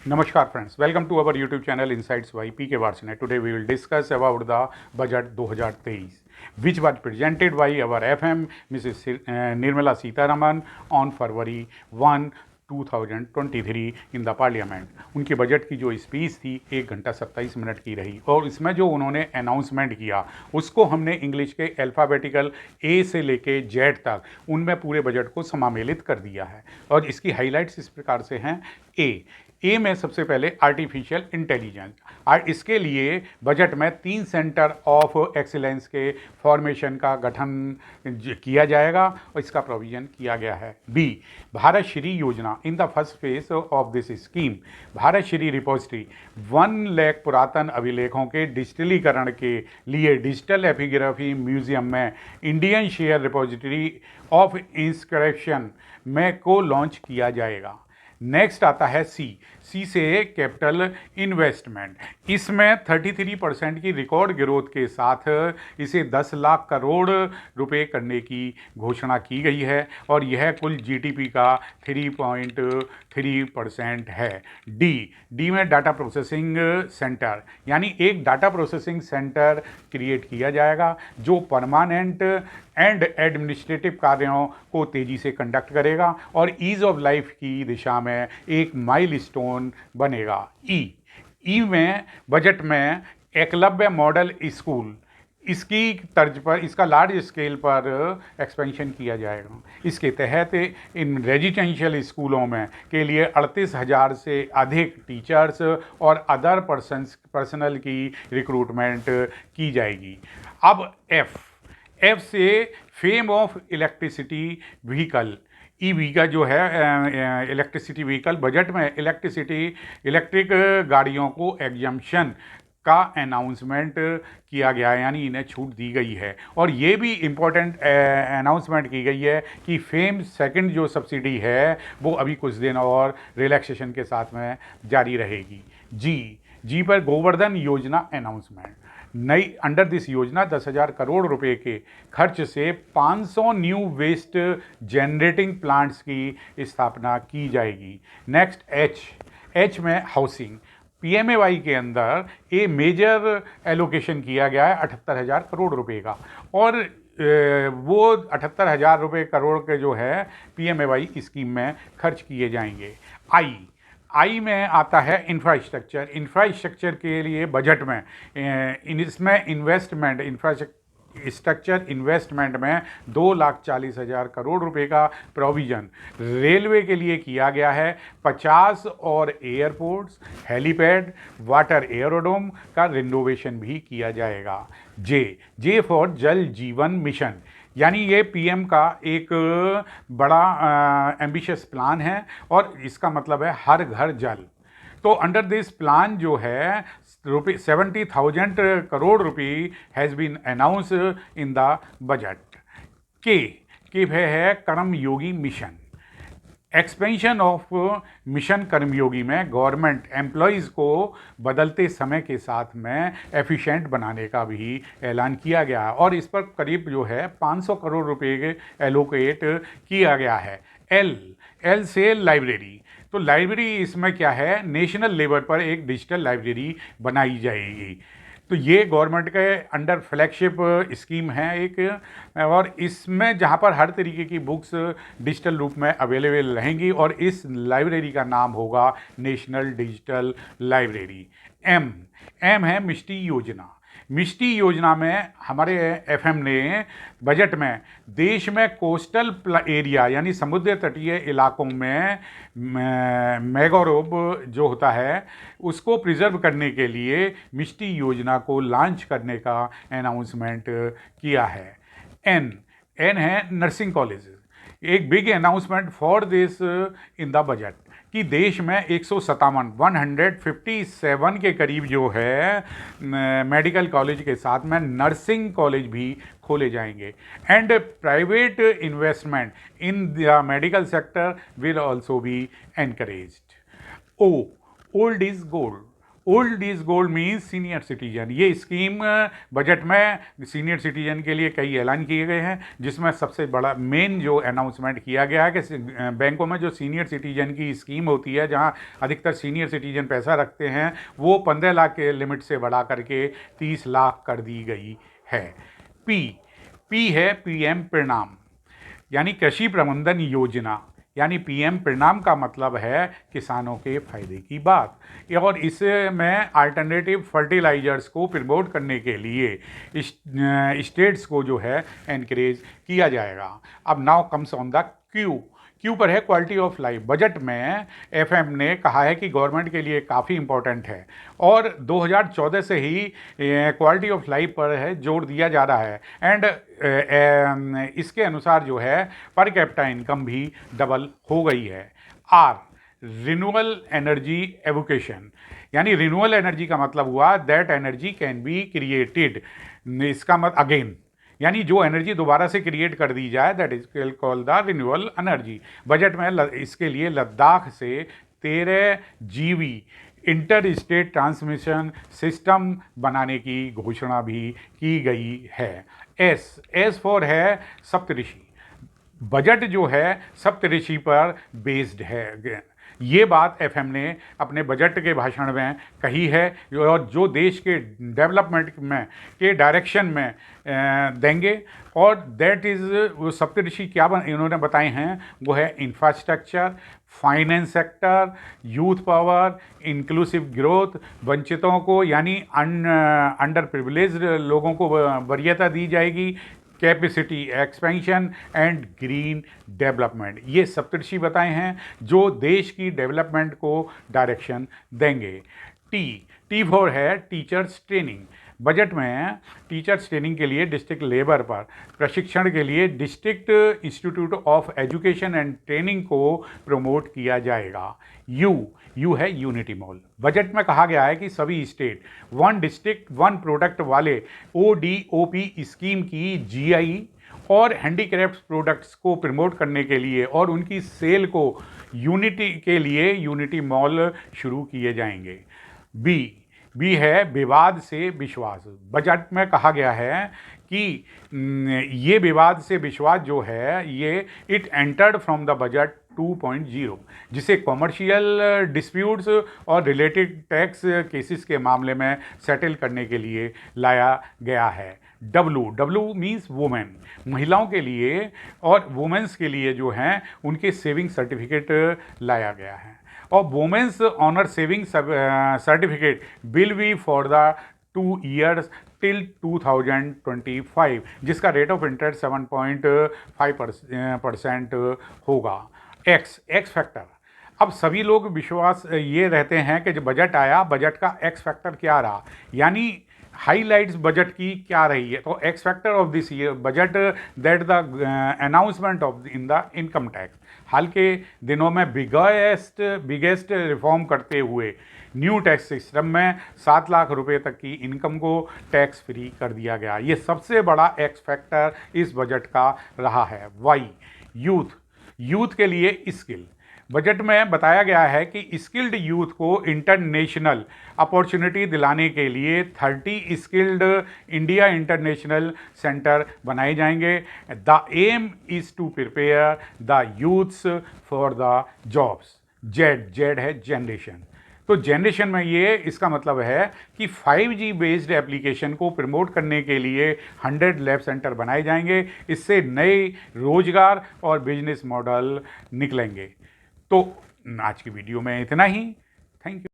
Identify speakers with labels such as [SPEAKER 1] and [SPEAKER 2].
[SPEAKER 1] Namaskar friends, welcome to our YouTube channel Insights by PK Varsane. Today we will discuss about the budget 2023 which was presented by our FM Mrs. Nirmala Sitharaman on February 1 2023 in the parliament. उनकी budget की जो speech थी 1 घंटा 27 minute की रही और इसमें जो उन्होंने अनाउंसमेंट किया उसको हमने इंग्लिश के अल्फ़ाबेटिकल ए से लेके जेड तक उनमें पूरे बजट को समामेलित कर दिया है और इसकी हाइलाइट्स इस प्रकार से हैं। ए में सबसे पहले आर्टिफिशियल इंटेलिजेंस, इसके लिए बजट में 3 सेंटर ऑफ एक्सीलेंस के फॉर्मेशन का गठन किया जाएगा और इसका प्रोविज़न किया गया है। बी, भारत श्री योजना in the first phase of this scheme Bharat Shri repository 1 lakh पुरातन अभिलेखों के डिजिटलीकरण के लिए डिजिटल एपिग्राफी म्यूजियम में Indian share repository of inscription में को लॉन्च किया जाएगा। नेक्स्ट आता है सी से कैपिटल इन्वेस्टमेंट। इसमें 33% की रिकॉर्ड ग्रोथ के साथ इसे 10 लाख करोड़ रुपए करने की घोषणा की गई है और यह कुल जीडीपी का 3.3% है। डी में डाटा प्रोसेसिंग सेंटर, यानी एक डाटा प्रोसेसिंग सेंटर क्रिएट किया जाएगा जो परमानेंट एंड एडमिनिस्ट्रेटिव कार्यों को तेज़ी से कंडक्ट करेगा और ईज़ ऑफ लाइफ की दिशा में एक माइलस्टोन बनेगा। ई में बजट में एकलव्य मॉडल स्कूल, इसकी तर्ज पर इसका लार्ज स्केल पर एक्सपेंशन किया जाएगा। इसके तहत इन रेजिडेंशियल स्कूलों में के लिए 38,000 से अधिक टीचर्स और अदर पर्सनल की रिक्रूटमेंट की जाएगी। अब एफ से fame of electricity vehicle, EV का जो है इलेक्ट्रिसिटी व्हीकल, बजट में इलेक्ट्रिक गाड़ियों को एग्जम्पशन का अनाउंसमेंट किया गया है, यानी इन्हें छूट दी गई है। और ये भी इम्पोर्टेंट अनाउंसमेंट की गई है कि फेम सेकंड जो सब्सिडी है वो अभी कुछ दिन और रिलैक्सेशन के साथ में जारी रहेगी। जी पर गोवर्धन योजना अनाउंसमेंट, नई अंडर दिस योजना 10,000 करोड़ रुपए के खर्च से 500 न्यू वेस्ट जनरेटिंग प्लांट्स की स्थापना की जाएगी। नेक्स्ट एच में हाउसिंग, पीएमएवाई के अंदर ए मेजर एलोकेशन किया गया है 78,000 करोड़ रुपए का और वो 78,000 रुपये करोड़ के जो है पीएमएवाई स्कीम में खर्च किए जाएंगे। आई में आता है इंफ्रास्ट्रक्चर के लिए बजट में इसमें इन्वेस्टमेंट इंफ्रास्ट्रक्चर इन्वेस्टमेंट में 2,40,000 करोड़ रुपए का प्रोविज़न रेलवे के लिए किया गया है। 50 और एयरपोर्ट्स, हेलीपैड, वाटर एयरोड्रोम का रिनोवेशन भी किया जाएगा। जे फॉर जल जीवन मिशन, यानी ये पीएम का एक बड़ा एम्बिशियस प्लान है और इसका मतलब है हर घर जल। तो अंडर दिस प्लान जो है 70,000 करोड़ रुपए has been announce in the budget. के है Karmayogi mission, expansion of mission Karmayogi में गवर्नमेंट एम्प्लॉयज़ को बदलते समय के साथ में एफिशिएंट बनाने का भी ऐलान किया गया है और इस पर करीब जो है 500 करोड़ रुपए एलोकेट किया गया है। एल से लाइब्रेरी, तो लाइब्रेरी इसमें क्या है, नेशनल लेवल पर एक डिजिटल लाइब्रेरी बनाई जाएगी। तो ये गवर्नमेंट के अंडर फ्लैगशिप स्कीम है एक, और इसमें जहाँ पर हर तरीके की बुक्स डिजिटल रूप में अवेलेबल रहेंगी और इस लाइब्रेरी का नाम होगा नेशनल डिजिटल लाइब्रेरी। एम है मिष्टी योजना में हमारे एफएम ने बजट में देश में कोस्टल एरिया यानी समुद्र तटीय इलाकों में मैंग्रोव जो होता है उसको प्रिजर्व करने के लिए मिष्टी योजना को लॉन्च करने का अनाउंसमेंट किया है। एन है नर्सिंग कॉलेज, एक big announcement for this in the budget कि देश में 157 के करीब जो है मेडिकल कॉलेज के साथ में नर्सिंग कॉलेज भी खोले जाएंगे and private investment in the medical sector will also be encouraged. Old is gold, old is gold means senior citizen. ये स्कीम बजट में सीनियर सिटीजन के लिए कई ऐलान किए गए हैं, जिसमें सबसे बड़ा मेन जो अनाउंसमेंट किया गया है कि बैंकों में जो सीनियर सिटीजन की स्कीम होती है, जहां अधिकतर सीनियर सिटीजन पैसा रखते हैं, वो 15 लाख के लिमिट से बढ़ा करके 30 लाख कर दी गई है। पी है पीएम परिणाम, यानी कृषि प्रबंधन योजना, यानी पीएम परिणाम का मतलब है किसानों के फायदे की बात। और इसमें अल्टरनेटिव फर्टिलाइजर्स को प्रमोट करने के लिए स्टेट्स को जो है एनकरेज किया जाएगा। अब now comes on the Q पर है क्वालिटी ऑफ लाइफ। बजट में एफएम ने कहा है कि गवर्नमेंट के लिए काफ़ी इम्पोर्टेंट है और 2014 से ही क्वालिटी ऑफ लाइफ पर है जोर दिया जा रहा है। एंड इसके अनुसार जो है पर कैपिटा इनकम भी डबल हो गई है। आर रिन्यूएबल एनर्जी एवोकेशन, यानी रिन्यूएबल एनर्जी का मतलब हुआ that energy can be created. इसका मतलब अगेन यानी जो एनर्जी दोबारा से क्रिएट कर दी जाए, that is called the renewable energy. Budget में इसके लिए लद्दाख से 13 जीवी इंटर स्टेट ट्रांसमिशन सिस्टम बनाने की घोषणा भी की गई है। एस फॉर है सप्तऋषि। बजट जो है सप्तऋषि पर बेस्ड है। ये बात एफएम ने अपने बजट के भाषण में कही है और जो देश के डेवलपमेंट में के डायरेक्शन में देंगे। और दैट इज़ वो सप्तऋषि क्या इन्होंने बताए हैं, वो है infrastructure, finance sector, youth power, inclusive growth, वंचितों को यानी अंडर प्रिविलेज्ड लोगों को वरीयता दी जाएगी, capacity expansion and green development. ये सप्तऋषि बताए हैं जो देश की डेवलपमेंट को डायरेक्शन देंगे। टी फॉर है टीचर्स ट्रेनिंग। बजट में टीचर्स ट्रेनिंग के लिए डिस्ट्रिक्ट लेवल पर प्रशिक्षण के लिए district institute of education and training को प्रमोट किया जाएगा। यू है यूनिटी मॉल। बजट में कहा गया है कि सभी state one district one product वाले ODOP स्कीम की GI और हैंडीक्राफ्ट प्रोडक्ट्स को प्रमोट करने के लिए और उनकी सेल को यूनिटी के लिए यूनिटी मॉल शुरू किए जाएंगे। बी है विवाद से विश्वास। बजट में कहा गया है कि ये विवाद से विश्वास जो है ये it entered from the budget 2.0, जिसे कॉमर्शियल डिस्प्यूट्स और रिलेटेड टैक्स केसेस के मामले में सेटल करने के लिए लाया गया है। डब्ल्यू मीन्स वुमेन, महिलाओं के लिए और वुमेन्स के लिए जो हैं उनके सेविंग सर्टिफिकेट लाया गया है। और women's honour saving certificate will be for the 2 years till 2025, जिसका रेट ऑफ इंटरेस्ट 7.5% होगा। X factor. अब सभी लोग विश्वास ये रहते हैं कि जब बजट आया, बजट का एक्स फैक्टर क्या रहा, यानी हाईलाइट्स बजट की क्या रही है। तो X factor of this year budget that the announcement of in the income tax. हाल के दिनों में बिगेस्ट रिफॉर्म करते हुए न्यू टैक्स सिस्टम में 7 लाख रुपए तक की इनकम को टैक्स फ्री कर दिया गया। ये सबसे बड़ा एक्स फैक्टर इस बजट का रहा है। वाई यूथ के लिए स्किल। बजट में बताया गया है कि स्किल्ड यूथ को इंटरनेशनल अपॉर्चुनिटी दिलाने के लिए 30 स्किल्ड इंडिया इंटरनेशनल सेंटर बनाए जाएंगे। The aim is to prepare the youths for the jobs. Z है जनरेशन। तो जनरेशन में ये इसका मतलब है कि 5G बेस्ड एप्लीकेशन को प्रमोट करने के लिए 100 लैब सेंटर बनाए जाएंगे। इससे नए रोजगार और बिजनेस मॉडल निकलेंगे। तो आज की वीडियो में इतना ही। Thank you.